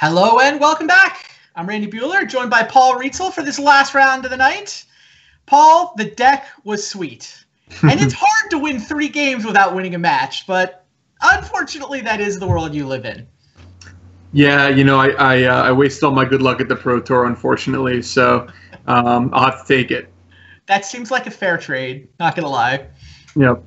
Hello and welcome back. I'm Randy Bueller, joined by Paul Rietzel for this last round of the night. Paul, the deck was sweet. And it's hard to win 3 games without winning a match, but unfortunately that is the world you live in. Yeah, I wasted all my good luck at the Pro Tour, unfortunately, so I'll have to take it. That seems like a fair trade, not going to lie. Yep.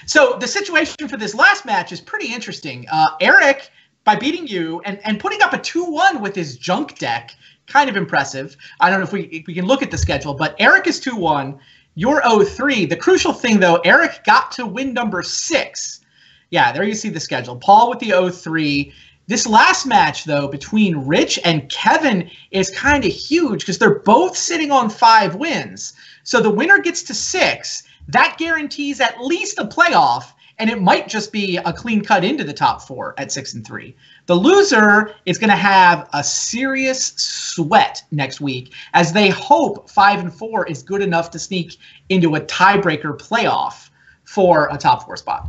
So the situation for this last match is pretty interesting. Eric, by beating you and putting up a 2-1 with his junk deck, kind of impressive. I don't know if we can look at the schedule, but Eric is 2-1. You're 0-3. The crucial thing, though, Eric got to win number 6. Yeah, there you see the schedule. Paul with the 0-3. This last match, though, between Rich and Kevin is kind of huge because they're both sitting on 5 wins. So the winner gets to 6. That guarantees at least a playoff, and it might just be a clean cut into the top 4 at 6-3. The loser is going to have a serious sweat next week as they hope 5-4 is good enough to sneak into a tiebreaker playoff for a top 4 spot.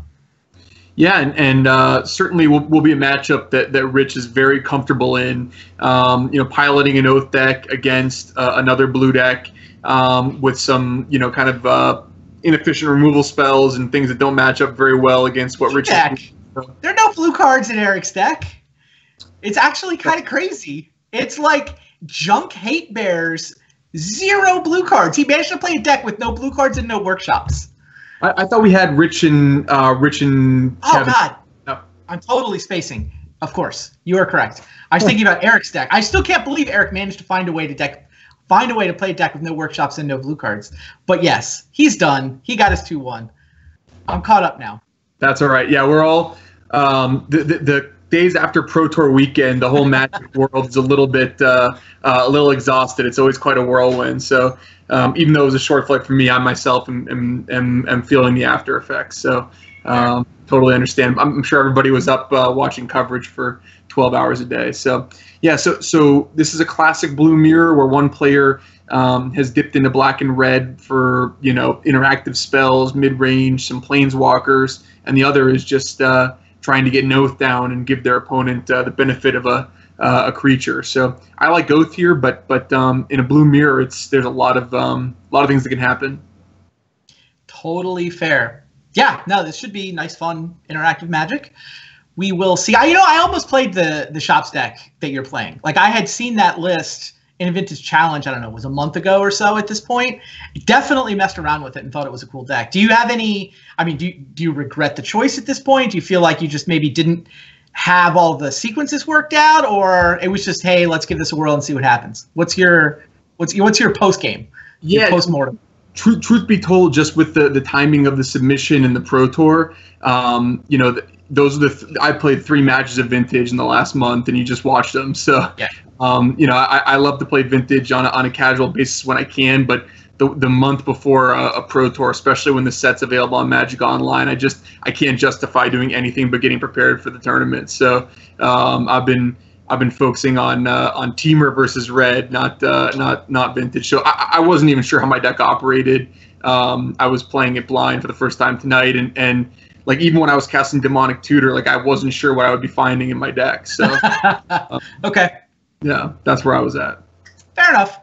Yeah, and certainly will be a matchup that Rich is very comfortable in. Piloting an Oath deck against another blue deck with some kind of inefficient removal spells and things that don't match up very well against what Rich is. There are no blue cards in Eric's deck. It's actually kind of crazy. It's like junk hate bears, 0 blue cards. He managed to play a deck with no blue cards and no workshops. I thought we had Rich and Kevin. Oh God, no. I'm totally spacing. Of course, you are correct. I was thinking about Eric's deck. I still can't believe Eric managed to find a way to play a deck with no workshops and no blue cards. But yes, he's done. He got his 2-1. I'm caught up now. That's all right. Yeah, we're all the days after Pro Tour weekend. The whole Magic world is a little exhausted. It's always quite a whirlwind. So even though it was a short flight for me, I myself am feeling the after effects. So totally understand. I'm sure everybody was up watching coverage for 12 hours a day. So yeah, so this is a classic blue mirror where one player has dipped into black and red for interactive spells, mid-range, some planeswalkers, and the other is just trying to get an Oath down and give their opponent the benefit of a creature. So I like Oath here, but in a blue mirror, there's a lot of things that can happen. Totally fair. Yeah, no, this should be nice, fun, interactive Magic. We will see. I almost played the Shops deck that you're playing. Like I had seen that list in a Vintage Challenge, I don't know, it was a month ago or so at this point. Definitely messed around with it and thought it was a cool deck. Do you have any, do you regret the choice at this point? Do you feel like you just maybe didn't have all the sequences worked out, or it was just, hey, let's give this a whirl and see what happens? What's your post game? Yeah, post mortem. Truth be told, just with the timing of the submission and the Pro Tour, those are I played 3 matches of Vintage in the last month, and you just watched them. So, yeah. I love to play Vintage on a casual basis when I can, but the month before a Pro Tour, especially when the set's available on Magic Online, I can't justify doing anything but getting prepared for the tournament. So I've been focusing on Teamer versus Red, not Vintage. So I wasn't even sure how my deck operated. I was playing it blind for the first time tonight, and like even when I was casting Demonic Tutor, like I wasn't sure what I would be finding in my deck. So okay. Yeah, that's where I was at. Fair enough.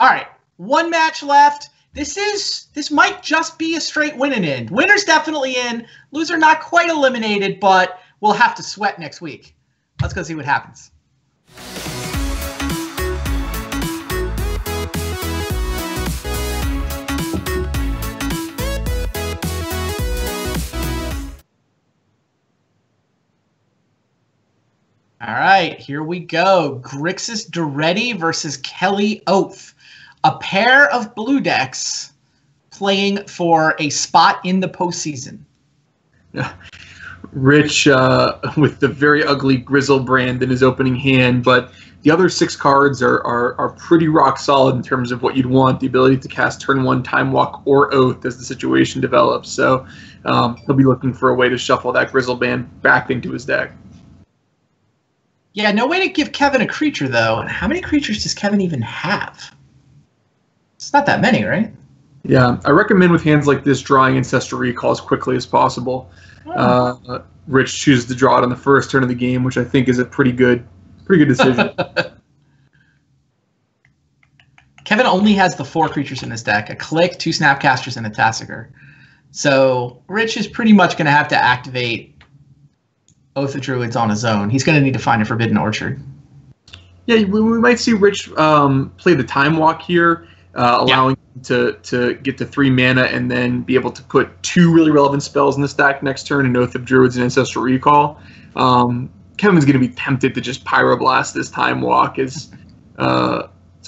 All right, 1 match left. This might just be a straight win and end. Winner's definitely in. Loser not quite eliminated, but we'll have to sweat next week. Let's go see what happens. All right, here we go. Grixis Duretti versus Kelly Oath. A pair of blue decks playing for a spot in the postseason. Yeah. Rich with the very ugly Grizzle brand in his opening hand, but the other 6 cards are pretty rock solid in terms of what you'd want, the ability to cast turn 1 Time Walk or Oath as the situation develops. So he'll be looking for a way to shuffle that Grizzle band back into his deck. Yeah, no way to give Kevin a creature, though. How many creatures does Kevin even have? It's not that many, right? Yeah, I recommend with hands like this drawing Ancestral Recall as quickly as possible. Oh. Rich chooses to draw it on the first turn of the game, which I think is a pretty good decision. Kevin only has the 4 creatures in his deck: a Click, 2 Snapcasters, and a Tassiger. So Rich is pretty much going to have to activate Oath of Druids on his own. He's going to need to find a Forbidden Orchard. Yeah, we might see Rich play the Time Walk here, allowing him to get to 3 mana and then be able to put 2 really relevant spells in the stack next turn, an Oath of Druids and Ancestral Recall. Kevin's going to be tempted to just Pyroblast this Time Walk. It's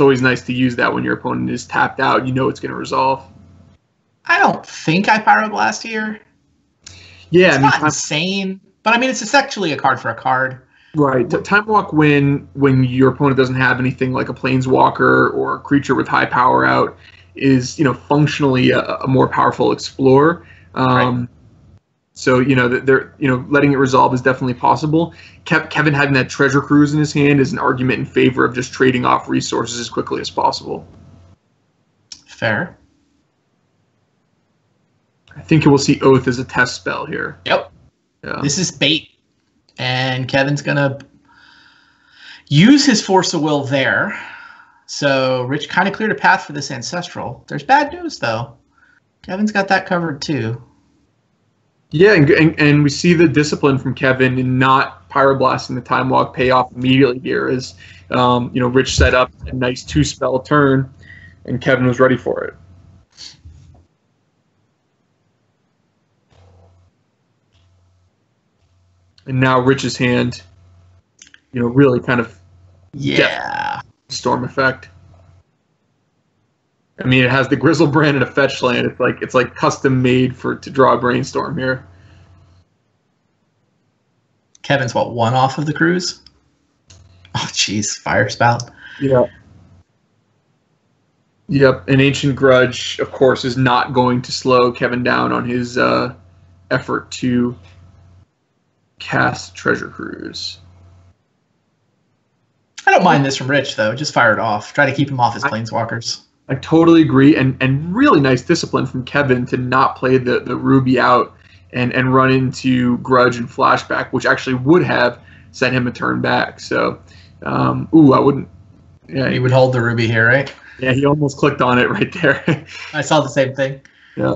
always nice to use that when your opponent is tapped out. You know it's going to resolve. I don't think I Pyroblast here. Yeah, it's not insane, but I mean, it's essentially a card for a card. Right. Time Walk when your opponent doesn't have anything like a Planeswalker or a creature with high power out is, functionally a more powerful explorer. Right. So, letting it resolve is definitely possible. Kevin having that Treasure Cruise in his hand is an argument in favor of just trading off resources as quickly as possible. Fair. I think we'll see Oath as a test spell here. Yep. Yeah. This is bait. And Kevin's going to use his Force of Will there. So Rich kind of cleared a path for this Ancestral. There's bad news, though. Kevin's got that covered, too. Yeah, and we see the discipline from Kevin in not Pyroblasting the Time Walk pay off immediately here as, Rich set up a nice 2-spell turn, and Kevin was ready for it. And now Rich's hand, really kind of storm effect. I mean, it has the Grizzlebrand and a fetch land. It's like custom made to draw a Brainstorm here. Kevin's 1 off of the cruise? Oh, jeez, Fire Spout. Yeah. Yep, an Ancient Grudge, of course, is not going to slow Kevin down on his effort to cast Treasure Cruise. I don't mind this from Rich, though. Just fire it off. Try to keep him off his Planeswalkers. I totally agree, and really nice discipline from Kevin to not play the Ruby out and run into Grudge and Flashback, which actually would have set him a turn back. So, I wouldn't. Yeah, he would hold the Ruby here, right? Yeah, he almost clicked on it right there. I saw the same thing. Yeah.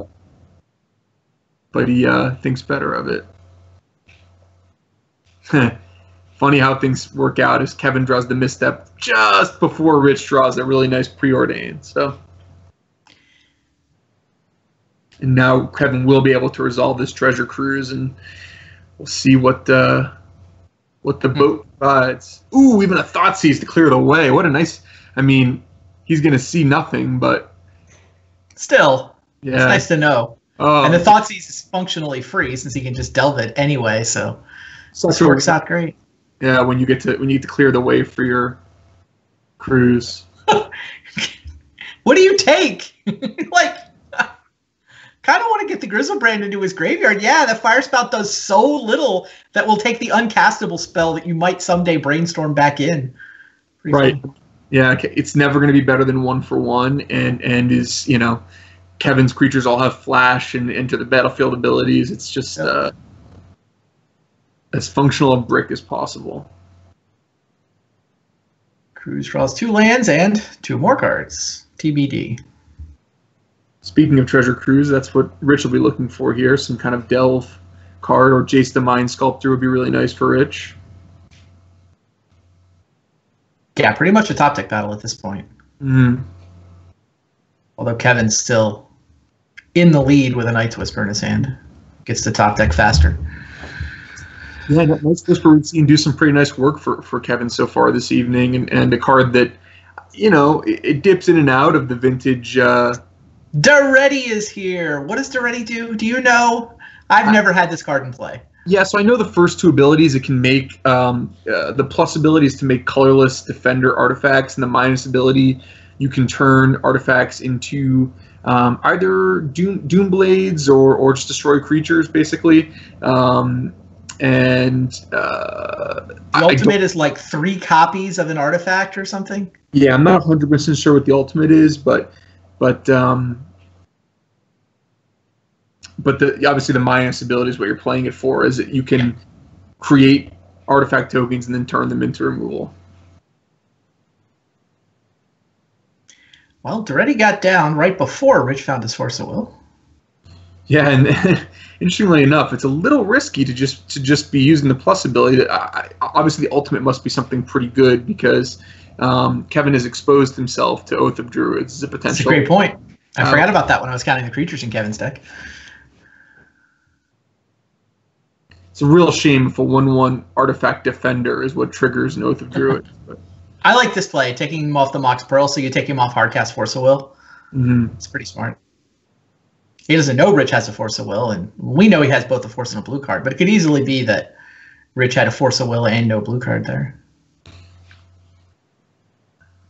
But he thinks better of it. Funny how things work out as Kevin draws the misstep just before Rich draws a really nice preordain. So, and now Kevin will be able to resolve this Treasure Cruise, and we'll see what the boat provides. Ooh, even a Thoughtseize to clear the way. What a nice. I mean, he's gonna see nothing, but still, yeah, it's nice to know. And the Thoughtseize is functionally free since he can just delve it anyway. So. This works out great. Yeah, when you get to clear the way for your cruise. What do you take? Kind of want to get the Grizzlebrand into his graveyard. Yeah, the Fire Spout does so little that will take the uncastable spell that you might someday Brainstorm back in. Pretty right. Fun. Yeah, it's never going to be better than 1-for-1, and is Kevin's creatures all have flash and enter the battlefield abilities. It's just. As functional a brick as possible. Cruise draws 2 lands and 2 more cards. TBD. Speaking of Treasure Cruise, that's what Rich will be looking for here. Some kind of delve card, or Jace the Mind Sculptor would be really nice for Rich. Yeah, pretty much a top deck battle at this point. Mm-hmm. Although Kevin's still in the lead with a Night's Whisper in his hand. Gets to top deck faster. Yeah, Night's Whisper we've seen do some pretty nice work for Kevin so far this evening, and a card that, it dips in and out of the vintage. Daretti is here. What does Daretti do? Do you know? I've never had this card in play. Yeah, so I know the first 2 abilities it can make. The plus ability is to make colorless defender artifacts, and the minus ability, you can turn artifacts into either Doom Blades or just destroy creatures, basically. And the ultimate is like 3 copies of an artifact or something. Yeah, I'm not 100% sure what the ultimate is, but but obviously the minus ability is what you're playing it for, is that you can create artifact tokens and then turn them into removal. Well, Duretti got down right before Rich found his Force of Will. Yeah, and interestingly enough, it's a little risky to just be using the plus ability. Obviously, the ultimate must be something pretty good, because Kevin has exposed himself to Oath of Druids as a potential. That's a great point. I forgot about that when I was counting the creatures in Kevin's deck. It's a real shame if a 1/1 artifact defender is what triggers an Oath of Druids. But. I like this play, taking him off the Mox Pearl, so you take him off Hardcast Force of Will. Mm-hmm. It's pretty smart. He doesn't know Rich has a Force of Will, and we know he has both a Force and a blue card, but it could easily be that Rich had a Force of Will and no blue card there.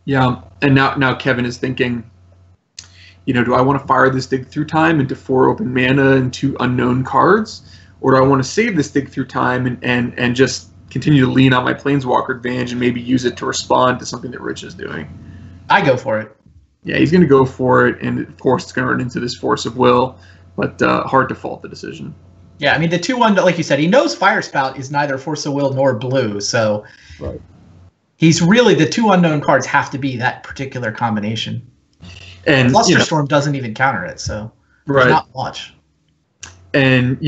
Yeah, and now Kevin is thinking, do I want to fire this Dig Through Time into 4 open mana and 2 unknown cards? Or do I want to save this Dig Through Time and just continue to lean on my Planeswalker advantage and maybe use it to respond to something that Rich is doing? I go for it. Yeah, he's going to go for it, and of course it's going to run into this Force of Will, but hard to fault the decision. Yeah, I mean, the 2/1, like you said, he knows Fire Spout is neither Force of Will nor blue, so right. He's really, the 2 unknown cards have to be that particular combination. And Flusterstorm doesn't even counter it, so there's not much. And,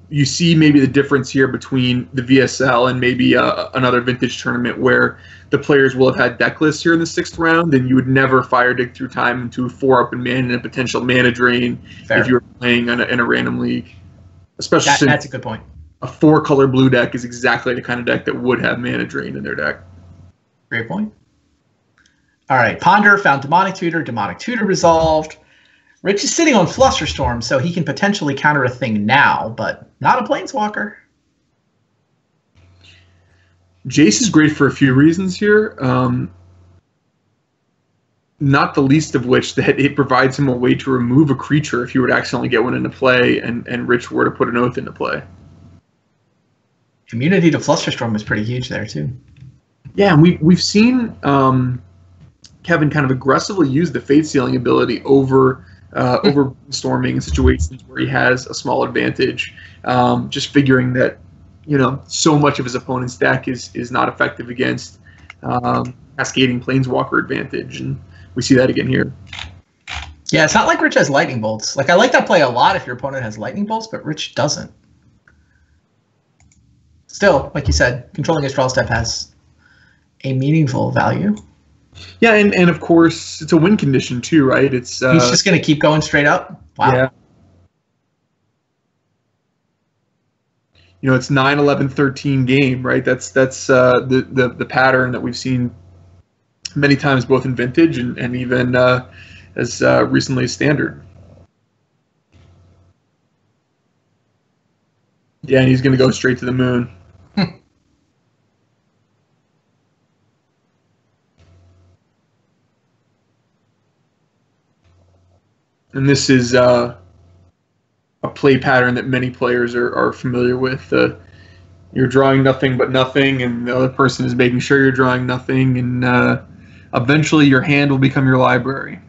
you see maybe the difference here between the VSL and maybe another vintage tournament where the players will have had deck lists here in the 6th round, and you would never fire Dig Through Time into 4 open mana and a potential mana drain if you were playing in a random league. Especially since that's a good point. A 4-color blue deck is exactly the kind of deck that would have mana drain in their deck. Great point. All right, Ponder found Demonic Tutor resolved. Rich is sitting on Flusterstorm, so he can potentially counter a thing now, but not a Planeswalker. Jace is great for a few reasons here. Not the least of which that it provides him a way to remove a creature if you were to accidentally get one into play and Rich were to put an Oath into play. Immunity to Flusterstorm is pretty huge there, too. Yeah, and we've seen Kevin kind of aggressively use the Fate Sealing ability over storming in situations where he has a small advantage, just figuring that so much of his opponent's deck is not effective against cascading Planeswalker advantage, and we see that again here. Yeah, it's not like Rich has Lightning Bolts. Like, I like that play a lot if your opponent has Lightning Bolts, but Rich doesn't. Still, like you said, controlling his draw step has a meaningful value. Yeah, and of course, it's a win condition too, right? It's he's just going to keep going straight up? Wow. Yeah. It's 9-11-13 game, right? That's the pattern that we've seen many times, both in Vintage and even as recently as Standard. Yeah, and he's going to go straight to the moon. And this is a play pattern that many players are familiar with. You're drawing nothing but nothing, and the other person is making sure you're drawing nothing, and eventually your hand will become your library.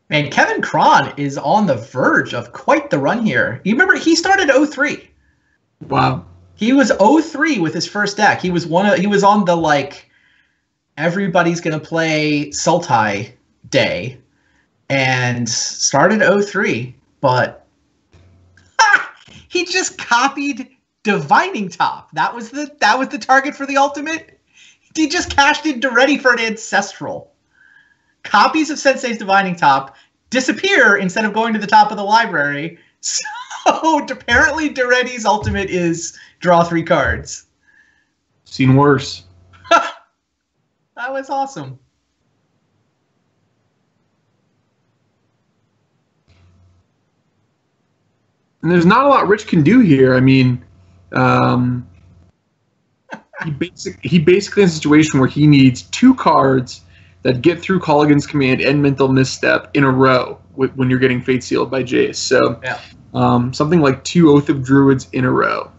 Man, Kevin Cron is on the verge of quite the run here. You remember, he started 03. Wow. He was 03 with his first deck. He was on the, everybody's going to play Sultai day and started 03, but he just copied Divining Top. That was the target for the ultimate. He just cashed in Duretti for an Ancestral. Copies of Sensei's Divining Top disappear instead of going to the top of the library. So apparently Duretti's ultimate is draw 3 cards. Seen worse. That was awesome. And there's not a lot Rich can do here. I mean, he basically in a situation where he needs 2 cards that get through Colligan's Command and Mental Misstep in a row when you're getting Fate Sealed by Jace. So yeah. Something like 2 Oath of Druids in a row.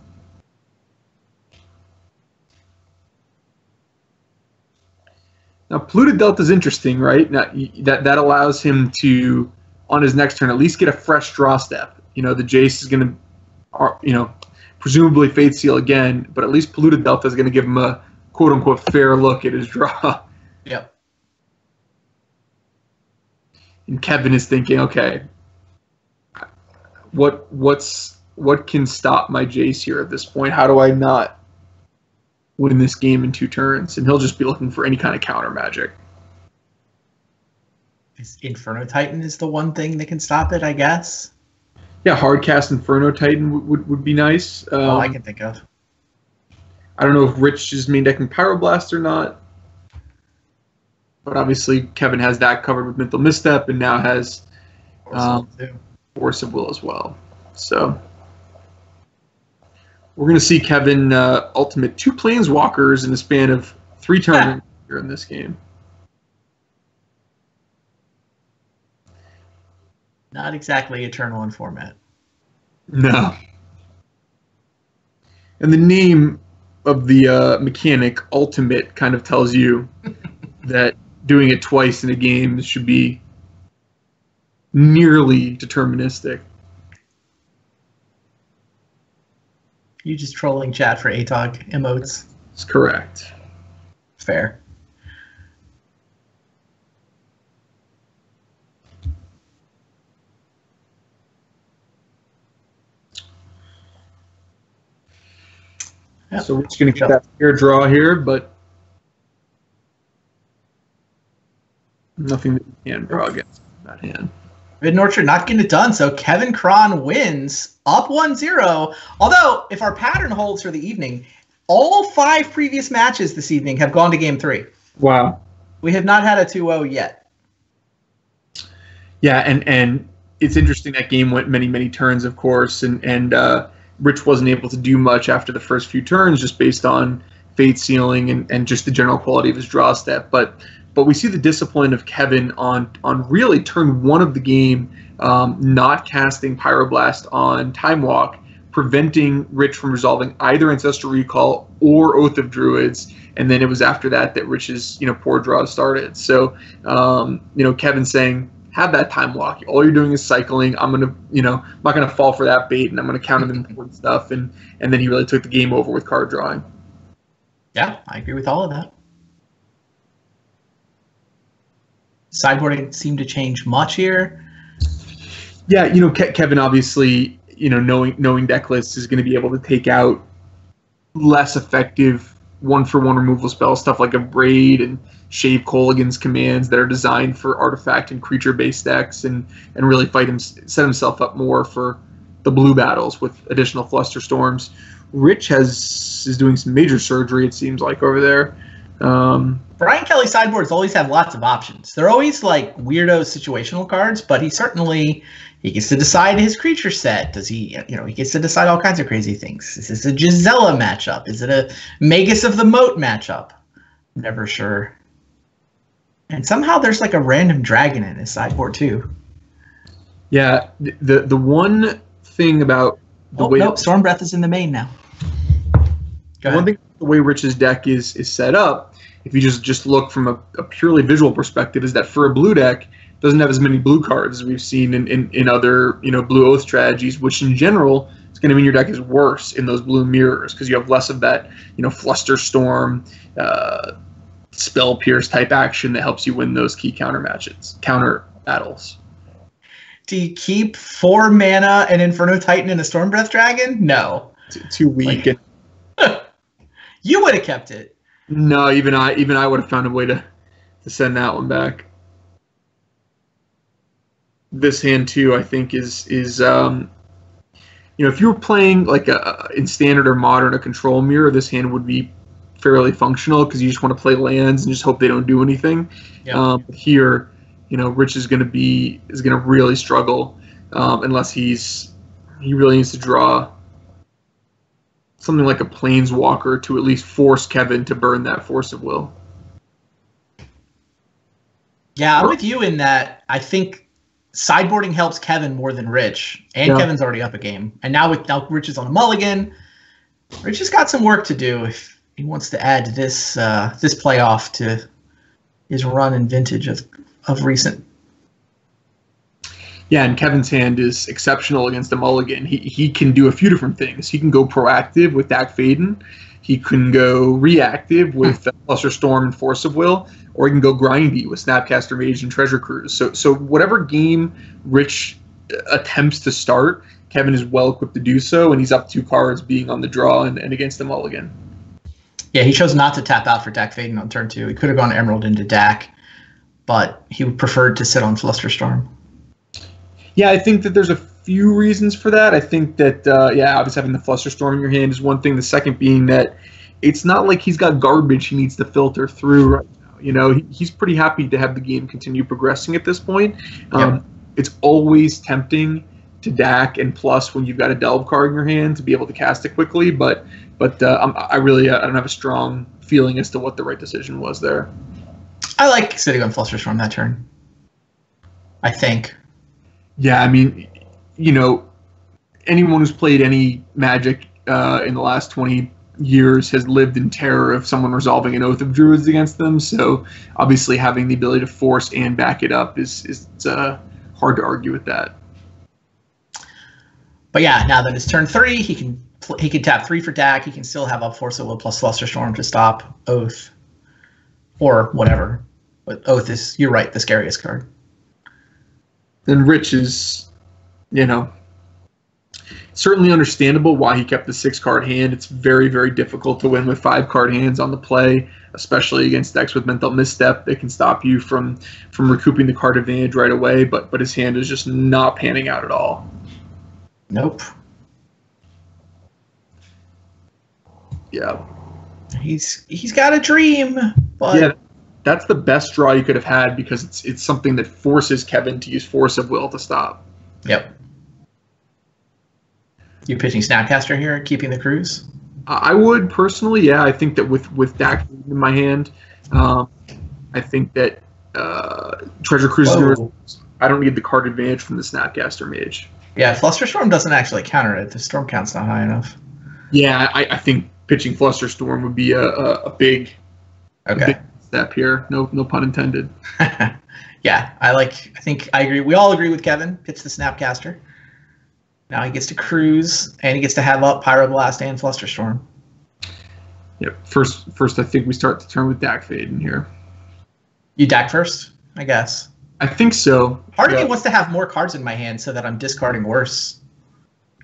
Now, Polluted Delta is interesting, right? Now, that allows him to on his next turn, at least get a fresh draw step. The Jace is going to, presumably Fate Seal again, but at least Polluted Delta is going to give him a quote-unquote fair look at his draw. Yep. And Kevin is thinking, okay, what can stop my Jace here at this point? How do I not win this game in 2 turns? And he'll just be looking for any kind of counter magic. Inferno Titan is the one thing that can stop it, I guess. Yeah, Hardcast Inferno Titan would be nice. All I can think of. I don't know if Rich is main decking Pyroblast or not. But obviously Kevin has that covered with Mental Misstep and now has Force of Will as well. So we're going to see Kevin ultimate 2 Planeswalkers in the span of 3 turns here in this game. Not exactly a turn 1 format. No. And the name of the mechanic, Ultimate, kind of tells you that doing it twice in a game should be nearly deterministic. You just trolling chat for ATOG emotes. That's correct. Fair. Yep. So we're just going to get that fair draw here, but nothing that you can draw against that hand. Ridden Orchard not getting it done, so Kevin Cron wins up 1-0. Although, if our pattern holds for the evening, all 5 previous matches this evening have gone to Game 3. Wow. We have not had a 2-0 yet. Yeah, and it's interesting that game went many, many turns, of course, and Rich wasn't able to do much after the first few turns just based on Fate Sealing and just the general quality of his draw step. But we see the discipline of Kevin on really turn 1 of the game, not casting Pyroblast on Time Walk, preventing Rich from resolving either Ancestral Recall or Oath of Druids, and then it was after that Rich's poor draw started. So Kevin saying, have that Time Walk. All you're doing is cycling. I'm gonna I'm not gonna fall for that bait, and I'm gonna counter the important stuff. And then he really took the game over with card drawing. Yeah, I agree with all of that. Sideboarding didn't seem to change much here. Yeah, Kevin obviously, knowing deck lists is going to be able to take out less effective 1-for-1 removal spells, stuff like a Braid and Shave Colligan's commands that are designed for artifact and creature-based decks, and really set himself up more for the blue battles with additional Flusterstorms. Rich is doing some major surgery, it seems like, over there. Brian Kelly sideboards always have lots of options. They're always like weirdo situational cards, but he gets to decide his creature set. Does he, he gets to decide all kinds of crazy things. Is this a Gisela matchup? Is it a Magus of the Moat matchup? Never sure. And somehow there's like a random dragon in his sideboard too. Yeah, the one thing about the way Storm Breath is in the main now. One thing, the way Rich's deck is set up, if you just look from a purely visual perspective, is that for a blue deck, it doesn't have as many blue cards as we've seen in other blue oath strategies, which in general is going to mean your deck is worse in those blue mirrors because you have less of that Flusterstorm, Spell Pierce type action that helps you win those key counter battles. Do you keep 4 mana, an Inferno Titan, and a Storm Breath Dragon? No. Too weak. You would have kept it. No, even I would have found a way to send that one back. This hand too, I think, is if you were playing like in standard or modern a control mirror, this hand would be fairly functional because you just want to play lands and just hope they don't do anything. Yep. Here, Rich is going to really struggle unless he really needs to draw something like a Planeswalker to at least force Kevin to burn that Force of Will. Yeah, I'm with you in that. I think sideboarding helps Kevin more than Rich, and yeah. Kevin's already up a game. And now Rich is on a mulligan. Rich has got some work to do if he wants to add this playoff to his run and vintage of recent. Yeah, and Kevin's hand is exceptional against the mulligan. He can do a few different things. He can go proactive with Dak Faden. He can go reactive with Fluster Storm and Force of Will, or he can go grindy with Snapcaster Mage and Treasure Cruise. So whatever game Rich attempts to start, Kevin is well equipped to do so, and he's up 2 cards being on the draw and against the mulligan. Yeah, he chose not to tap out for Dak Faden on turn 2. He could have gone Emerald into Dak, but he preferred to sit on Flusterstorm. Yeah, I think that there's a few reasons for that. I think that, obviously having the Flusterstorm in your hand is one thing. The second being that it's not like he's got garbage he needs to filter through right now. You know, he's pretty happy to have the game continue progressing at this point. It's always tempting to Dak and plus when you've got a Delve card in your hand to be able to cast it quickly, but I don't have a strong feeling as to what the right decision was there. I like sitting on Flusterstorm that turn, I think. Yeah, I mean, you know, anyone who's played any Magic in the last 20 years has lived in terror of someone resolving an Oath of Druids against them. So obviously having the ability to force and back it up is hard to argue with that. But yeah, now that it's turn 3, he can tap 3 for Dak. He can still have up Force of Will plus Flusterstorm to stop Oath or whatever. But Oath is, you're right, the scariest card. And Rich is, you know, certainly understandable why he kept the 6-card hand. It's very, very difficult to win with 5-card hands on the play, especially against decks with Mental Misstep. They can stop you from recouping the card advantage right away, but his hand is just not panning out at all. Nope. Yeah. He's got a dream, but yeah, that's the best draw you could have had because it's something that forces Kevin to use Force of Will to stop. Yep. You pitching Snapcaster here, keeping the cruise? I would personally, yeah. I think that with Dak in my hand, I think that Treasure Cruise. I don't need the card advantage from the Snapcaster Mage. Yeah, Flusterstorm doesn't actually counter it. The storm count's not high enough. Yeah, I think pitching Flusterstorm would be a big step here. No pun intended. Yeah, I think I agree. We all agree with Kevin. Pitch the Snapcaster. Now he gets to cruise, and he gest to have up Pyroblast and Flusterstorm. Yep. First, I think we start the turn with Dak Faden here. You Dak first, I guess. I think so. Part of me wants to have more cards in my hand so that I'm discarding worse.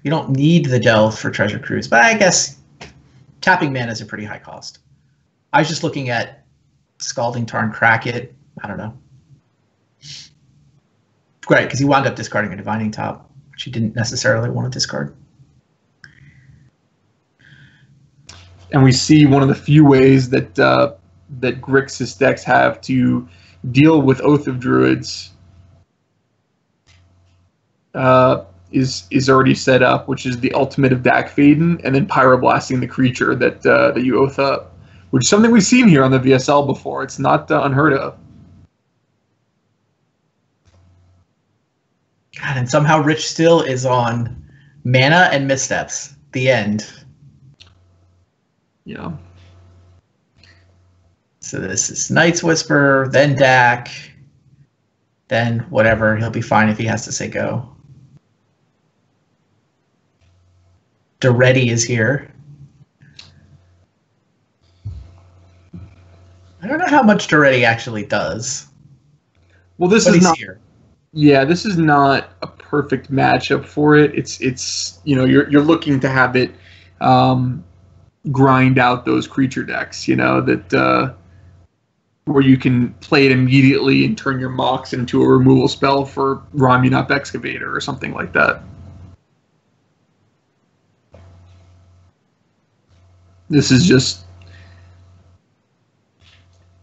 You don't need the Delve for Treasure Cruise, but I guess tapping mana is a pretty high cost. I was just looking at Scalding Tarn, Crack It. I don't know. Great, because he wound up discarding a Divining Top, which he didn't necessarily want to discard. And we see one of the few ways that Grixis decks have to deal with Oath of Druids is already set up, which is the ultimate of Dak Faden, and then Pyroblasting the creature that you Oath up, which is something we've seen here on the VSL before. It's not unheard of. God, and somehow Rich still is on mana and missteps. The end. Yeah. So this is Night's Whisper, then Dak, then whatever. He'll be fine if he has to say go. Duretti is here. I don't know how much Duretti actually does. Well, this is not here. Yeah, this is not a perfect matchup for it. It's you know, you're looking to have it grind out those creature decks, you know, that where you can play it immediately and turn your Mox into a removal spell for Romunup Excavator or something like that. This is just,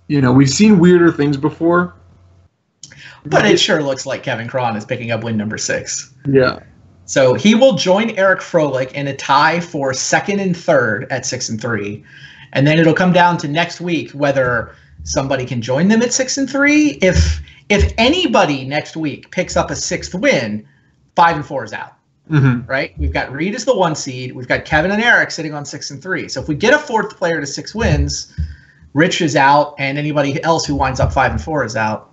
you know, we've seen weirder things before. But it sure looks like Kevin Cron is picking up win number 6. Yeah. So he will join Eric Froelich in a tie for 2nd and 3rd at 6 and 3. And then it'll come down to next week whether somebody can join them at 6 and 3. If anybody next week picks up a 6th win, 5 and 4 is out. Mm-hmm. Right? We've got Reed as the 1 seed. We've got Kevin and Eric sitting on 6 and 3. So if we get a 4th player to 6 wins, Rich is out, and anybody else who winds up 5 and 4 is out.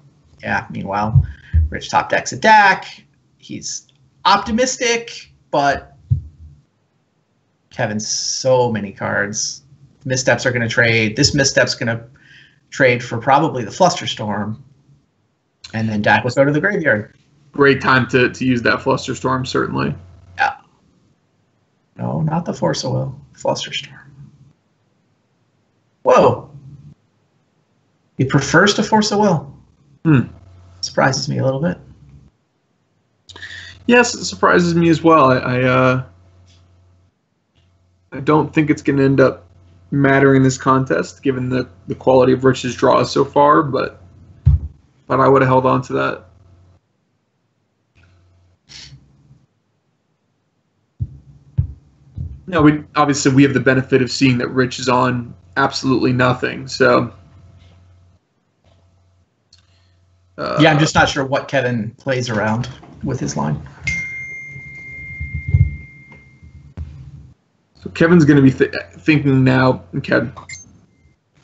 Yeah, meanwhile, Rich top decks a Dak. he's optimistic, but Kevin's so many cards. Missteps are going to trade. This misstep's going to trade for probably the Flusterstorm, and then Dak will go to the graveyard. Great time to use that Flusterstorm, certainly. Yeah. No, not the Force of Will. Flusterstorm. Whoa. He prefers to Force of Will. Surprises me a little bit. Yes, it surprises me as well. I don't think it's going to end up mattering in this contest, given the quality of Rich's draws so far, but I would have held on to that. Now, we have the benefit of seeing that Rich is on absolutely nothing, so... yeah, I'm just not sure what Kevin plays around with his line. So Kevin's going to be thinking now, okay,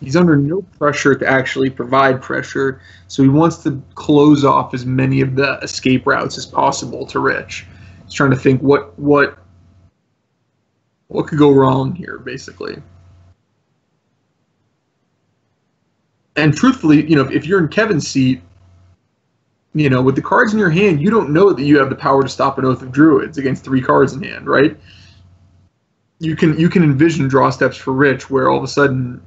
he's under no pressure to actually provide pressure, so he wants to close off as many of the escape routes as possible to Rich. He's trying to think what could go wrong here, basically. And truthfully, if you're in Kevin's seat, with the cards in your hand, you don't know that you have the power to stop an Oath of Druids against 3 cards in hand, right? You can envision draw steps for Rich where all of a sudden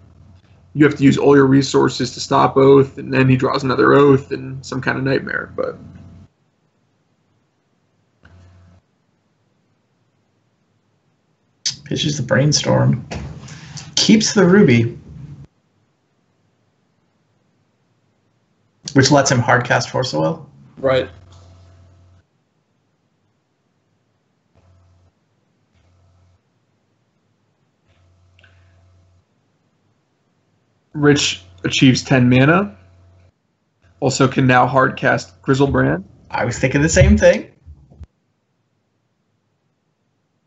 you have to use all your resources to stop Oath, and then he draws another Oath and some kind of nightmare. But pitches the Brainstorm. Keeps the Ruby. Which lets him hardcast Force of Will. Right. Rich achieves 10 mana. Also can now hardcast Grizzlebrand. I was thinking the same thing.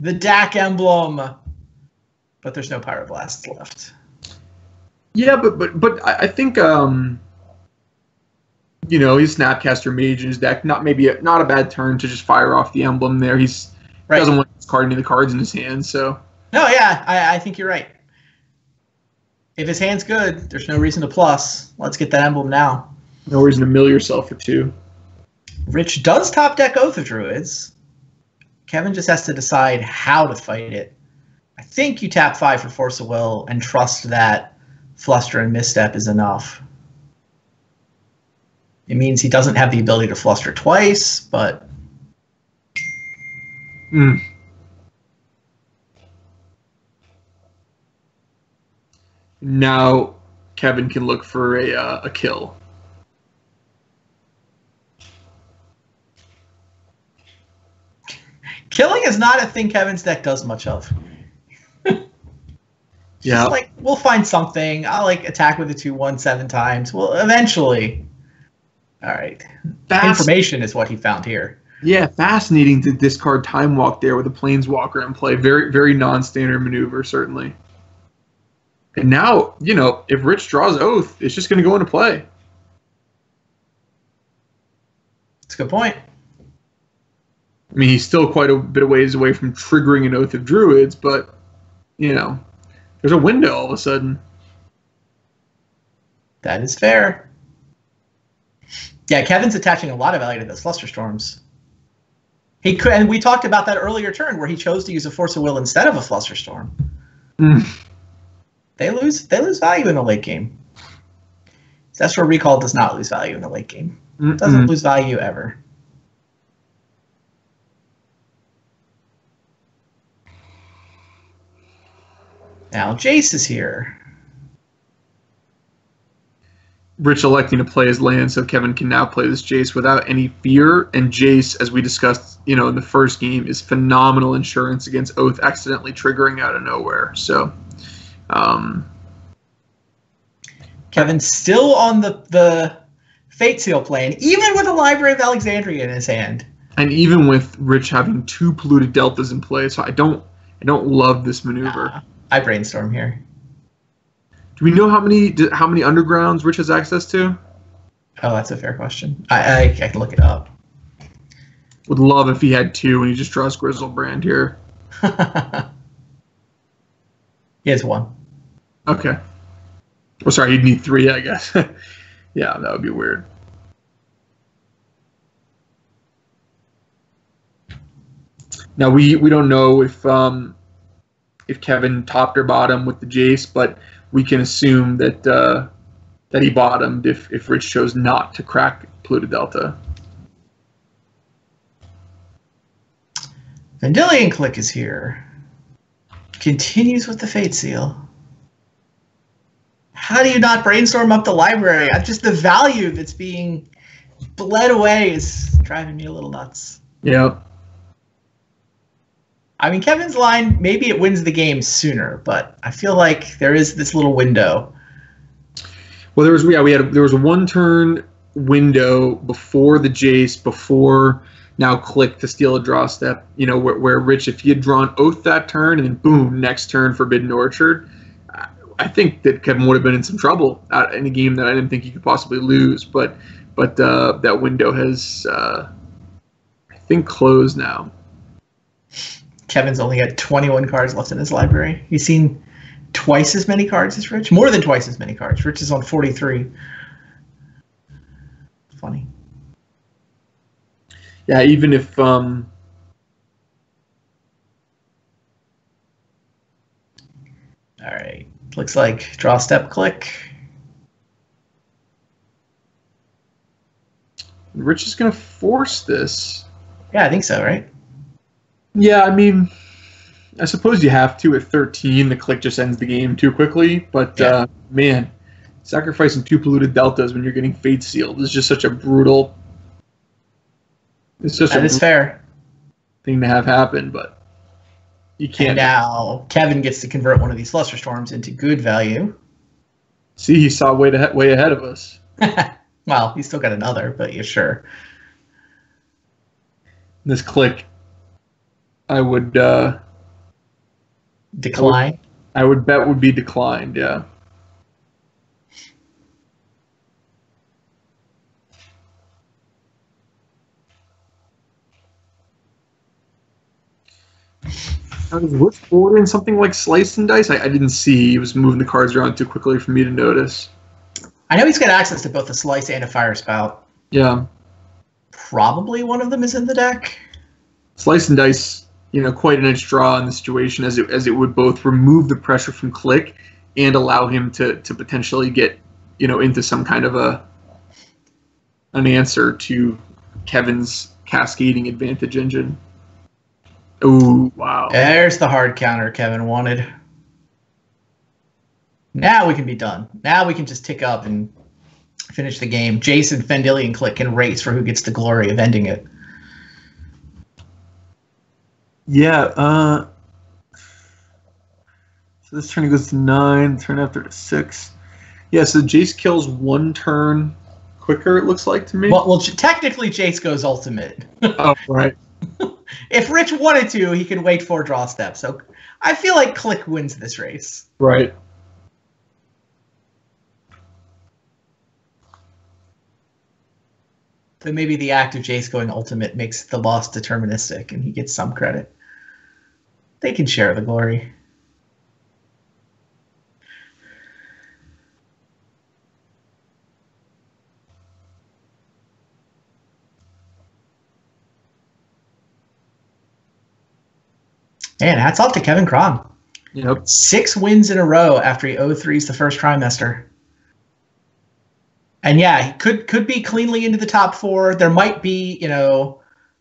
The Dak emblem. But there's no Pyroblasts left. Yeah, but I think he's Snapcaster Mage in his deck. Not a bad turn to just fire off the emblem there. He doesn't want to discard any of the cards in his hand, so. No, yeah, I think you're right. If his hand's good, there's no reason to plus. Let's get that emblem now. No reason to mill yourself for 2. Rich does top deck Oath of Druids. Kevin just has to decide how to fight it. I think you tap 5 for Force of Will and trust that Fluster and Misstep is enough. It means he doesn't have the ability to Fluster twice, but... Now Kevin can look for a kill. Killing is not a thing Kevin's deck does much of. Yeah. Like, we'll find something. I'll attack with a 2/1 7 times. Well, eventually. All right. Information is what he found here. Yeah, fascinating to discard Time Walk there with a Planeswalker in play. Very, very non-standard maneuver, certainly. And now, if Rich draws Oath, it's just going to go into play. That's a good point. I mean, he's still quite a bit of ways away from triggering an Oath of Druids, but, there's a window all of a sudden. That is fair. Yeah, Kevin's attaching a lot of value to those Flusterstorms. He could, and we talked about that earlier turn where he chose to use a Force of Will instead of a Flusterstorm. They lose value in the late game. That's where Recall does not lose value in the late game. It doesn't lose value ever. Now Jace is here. Rich electing to play his land, so Kevin can now play this Jace without any fear. And Jace, as we discussed, in the first game, is phenomenal insurance against Oath accidentally triggering out of nowhere. So, Kevin's still on the Fate Seal plane, even with a Library of Alexandria in his hand. And even with Rich having 2 polluted deltas in play, so I don't love this maneuver. I brainstorm here. Do we know how many undergrounds Rich has access to? Oh, that's a fair question. I can look it up. Would love if he had 2 and he just draws Grizzlebrand here. He has 1. Okay. Oh, sorry, he'd need 3, I guess. Yeah, that would be weird. Now we don't know if Kevin topped or bottomed with the Jace, but we can assume that that he bottomed if Rich chose not to crack Pluto Delta. Vendilion Click is here. Continues with the Fate Seal. How do you not brainstorm up the library? Just the value that's being bled away is driving me a little nuts. Yeah. I mean, Kevin's line, maybe it wins the game sooner, but I feel like there is this little window. Well, there was a 1-turn window before the Jace, before now Click to steal a draw step. You know, where Rich, if he had drawn Oath that turn and then boom, next turn Forbidden Orchard, I think that Kevin would have been in some trouble in a game that I didn't think he could possibly lose. But that window has, I think, closed now. Kevin's only got 21 cards left in his library. He's seen twice as many cards as Rich. More than twice as many cards. Rich is on 43. Funny. Yeah, even if all right. Looks like draw step Click. Rich is going to force this. Yeah, I think so, right? Yeah, I mean, I suppose you have to at 13. The Click just ends the game too quickly. But, yeah. Man, sacrificing 2 polluted deltas when you're getting Fate Sealed is just such a brutal... It's just that is fair thing to have happen, but you can't. And now Kevin gets to convert one of these Flusterstorms into good value. See, he saw way ahead of us. Well, he's still got another, but yeah, sure. This Click, I would decline. I would bet would be declined. Yeah. Was Rich ordering something like Slice and Dice? I didn't see. He was moving the cards around too quickly for me to notice. I know he's got access to both a Slice and a Fire Spout. Yeah. Probably one of them is in the deck. Slice and Dice, quite a nice draw in the situation, as it would both remove the pressure from Click and allow him to potentially get, into some kind of an answer to Kevin's cascading advantage engine. Oh, wow. There's the hard counter Kevin wanted. Now we can be done. Now we can just tick up and finish the game. Jason, Vendilion Click can race for who gets the glory of ending it. Yeah. So this turn goes to 9. Turn after to 6. Yeah, so Jace kills 1 turn quicker, it looks like to me. Well, technically Jace goes ultimate. Oh, right. If Rich wanted to, he could wait for draw step. So I feel like Click wins this race. Right. So maybe the act of Jace going ultimate makes the loss deterministic and he gets some credit. They can share the glory. Man, hats off to Kevin Cron. Yep. 6 wins in a row after he 0-3s the first trimester. And yeah, he could be cleanly into the top 4. There might be,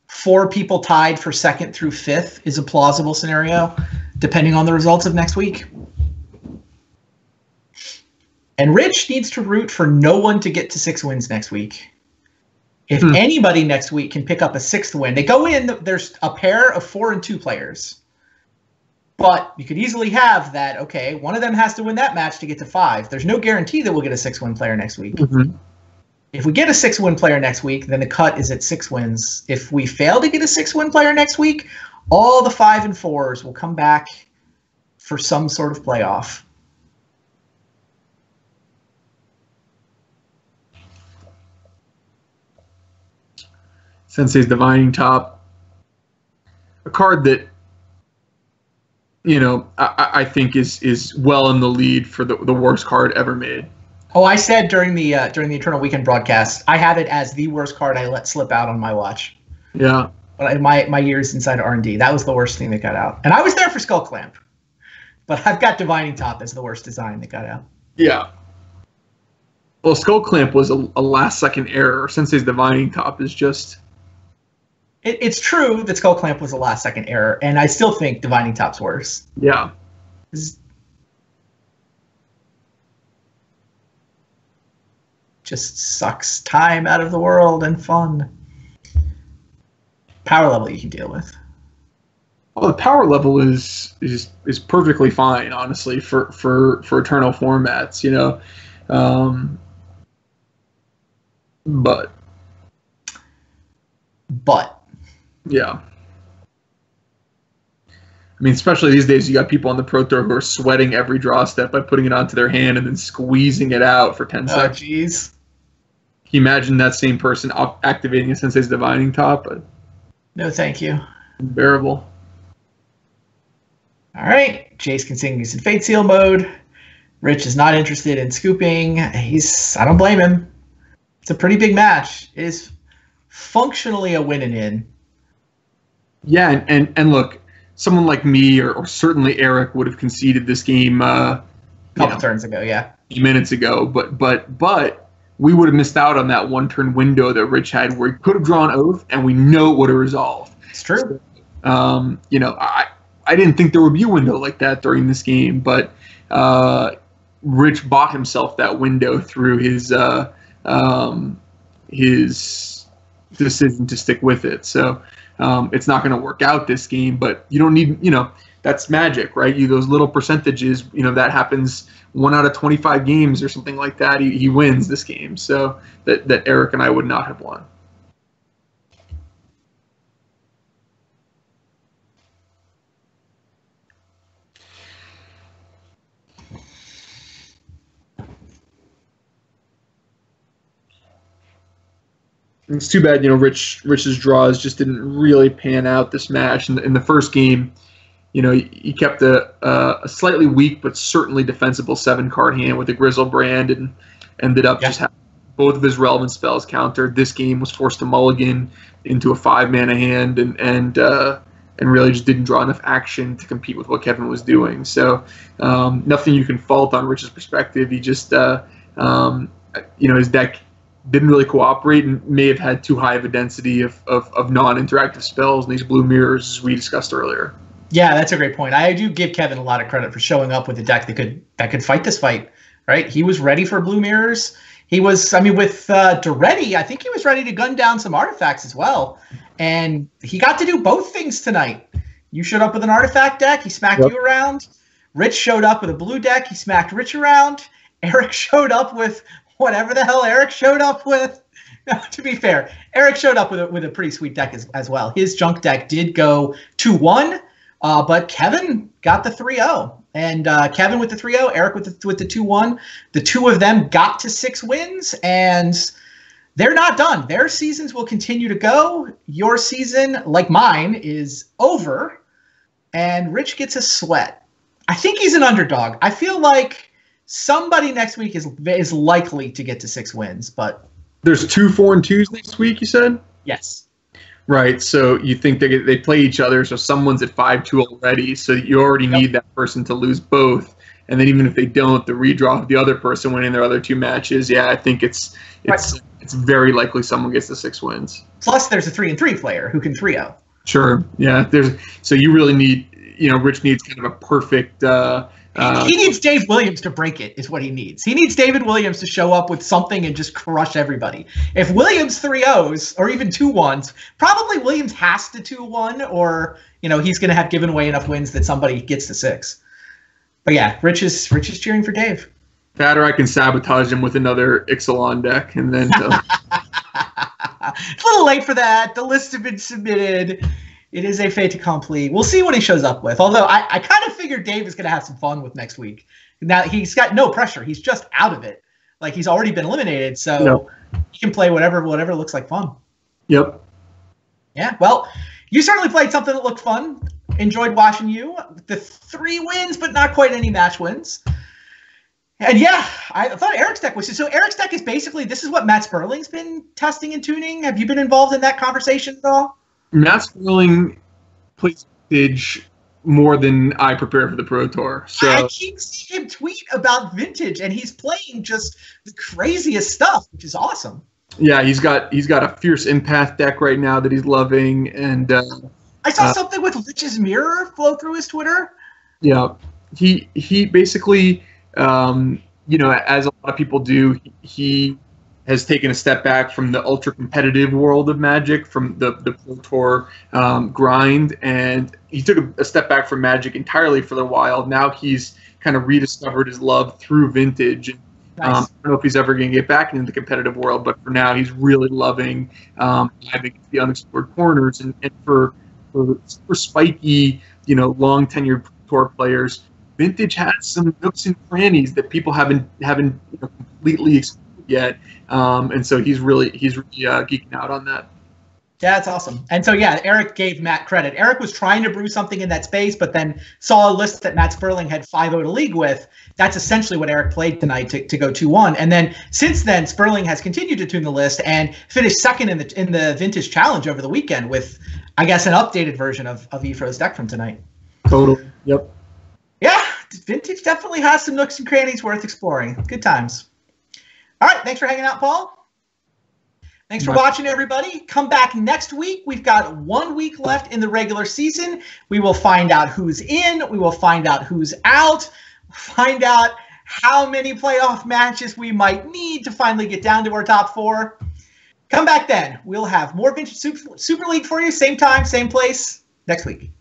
4 people tied for 2nd through 5th is a plausible scenario, depending on the results of next week. And Rich needs to root for no one to get to 6 wins next week. If anybody next week can pick up a 6th win, they go in, there's a pair of 4 and 2 players. But you could easily have that, okay, one of them has to win that match to get to 5. There's no guarantee that we'll get a 6-win player next week. Mm-hmm. If we get a 6-win player next week, then the cut is at 6 wins. If we fail to get a 6-win player next week, all the 5 and 4s will come back for some sort of playoff. Sensei's divining top. a card that, I think is well in the lead for the worst card ever made. Oh, I said during the Eternal Weekend broadcast, I had it as the worst card I let slip out on my watch. Yeah. But my years inside R&D, that was the worst thing that got out. And I was there for Skull Clamp. But I've got Divining Top as the worst design that got out. Yeah. Well, Skull Clamp was a last-second error. Sensei's Divining Top is just... It's true that Skull Clamp was a last-second error, and I still think Divining Top's worse. Yeah. Just sucks time out of the world and fun. Power level you can deal with. Well, the power level is perfectly fine, honestly, for Eternal formats, But yeah. I mean, especially these days, you got people on the Pro Tour who are sweating every draw step by putting it onto their hand and then squeezing it out for 10 seconds. Oh, jeez. Can you imagine that same person activating a Sensei's Divining Top? But no, thank you. Unbearable. All right. Jace continues in Fate Seal mode. Rich is not interested in scooping. I don't blame him. It's a pretty big match. It is functionally a win and in. Yeah, and look, someone like me or certainly Eric would have conceded this game a couple turns ago, yeah. Minutes ago, but we would have missed out on that one-turn window that Rich had where he could have drawn Oath, and we know it would have resolved. It's true. I didn't think there would be a window like that during this game, but Rich bought himself that window through his decision to stick with it. So it's not going to work out this game, but you don't need, that's magic, right? Those little percentages, that happens 1 out of 25 games or something like that. He wins this game. So that Eric and I would not have won. It's too bad, Rich's draws just didn't really pan out this match. In the first game, he kept a slightly weak but certainly defensible 7-card hand with a Grizzlebrand and ended up just having both of his relevant spells countered. This game was forced to mulligan into a 5-mana hand and really just didn't draw enough action to compete with what Kevin was doing. So nothing you can fault on Rich's perspective. He just, his deck didn't really cooperate and may have had too high of a density of non-interactive spells and these blue mirrors, as we discussed earlier. Yeah, that's a great point. I do give Kevin a lot of credit for showing up with a deck that could fight this fight, right? He was ready for blue mirrors. He was, with Duretti, I think he was ready to gun down some artifacts as well. And he got to do both things tonight. You showed up with an artifact deck, he smacked you around. Rich showed up with a blue deck, he smacked Rich around. Eric showed up with whatever the hell Eric showed up with. To be fair, Eric showed up with a pretty sweet deck as well. His junk deck did go 2-1, but Kevin got the 3-0. And Kevin with the 3-0, Eric with the 2-1. The two of them got to 6 wins, and they're not done. Their seasons will continue to go. Your season, like mine, is over, and Rich gets a sweat. I think he's an underdog. I feel like somebody next week is likely to get to 6 wins, but there's 2 4-2s next week. You said yes, right? So you think they play each other? So someone's at 5-2 already. So you already need that person to lose both, and then even if they don't, the redraw of the other person winning their other 2 matches. Yeah, I think it's very likely someone gets the 6 wins. Plus, there's a 3-3 player who can 3-0. Sure. Yeah. So you really need, Rich needs kind of a perfect. He needs Dave Williams to break it, is what he needs. He needs David Williams to show up with something and just crush everybody. If Williams 3-0s or even 2-1s, probably Williams has to 2-1, or he's going to have given away enough wins that somebody gets to 6. But yeah, Rich is cheering for Dave. That, or I can sabotage him with another Ixalan deck, and then. It's a little late for that. The lists have been submitted. It is a fait accompli. We'll see what he shows up with. Although I kind of figured Dave is going to have some fun with next week. Now, he's got no pressure. He's just out of it. Like, he's already been eliminated, so he can play whatever looks like fun. Yep. Yeah, well, You certainly played something that looked fun. Enjoyed watching you. The 3 wins, but not quite any match wins. And yeah, I thought Eric's deck was... So Eric's deck is basically... This is what Matt Sperling's been testing and tuning. Have you been involved in that conversation at all? Matt Sperling plays Vintage more than I prepare for the Pro Tour. So I keep seeing him tweet about Vintage, and he's playing just the craziest stuff, which is awesome. Yeah, he's got a fierce empath deck right now that he's loving, and I saw something with Lich's Mirror flow through his Twitter. Yeah, he basically, as a lot of people do, he has taken a step back from the ultra competitive world of Magic, from the Pro Tour grind, and he took a step back from Magic entirely for a while. Now he's kind of rediscovered his love through Vintage. Nice. I don't know if he's ever going to get back into the competitive world, but for now he's really loving having the unexplored corners, and for super spiky, long tenured tour players, Vintage has some nooks and crannies that people haven't completely explored yet, and so he's really geeking out on that. Yeah, that's awesome. And so, yeah, Eric gave Matt credit. Eric was trying to brew something in that space, but then saw a list that Matt Sperling had 5-0 to league with. That's essentially what Eric played tonight to go 2-1. And then since then, Sperling has continued to tune the list and finished second in the Vintage Challenge over the weekend with, I guess, an updated version of Efro's deck from tonight. Totally. Yep. Yeah, Vintage definitely has some nooks and crannies worth exploring. Good times. All right, thanks for hanging out, Paul. Thanks for watching, everybody. Come back next week. We've got 1 week left in the regular season. We will find out who's in. We will find out who's out. Find out how many playoff matches we might need to finally get down to our top 4. Come back then. We'll have more Vintage Super League for you. Same time, same place next week.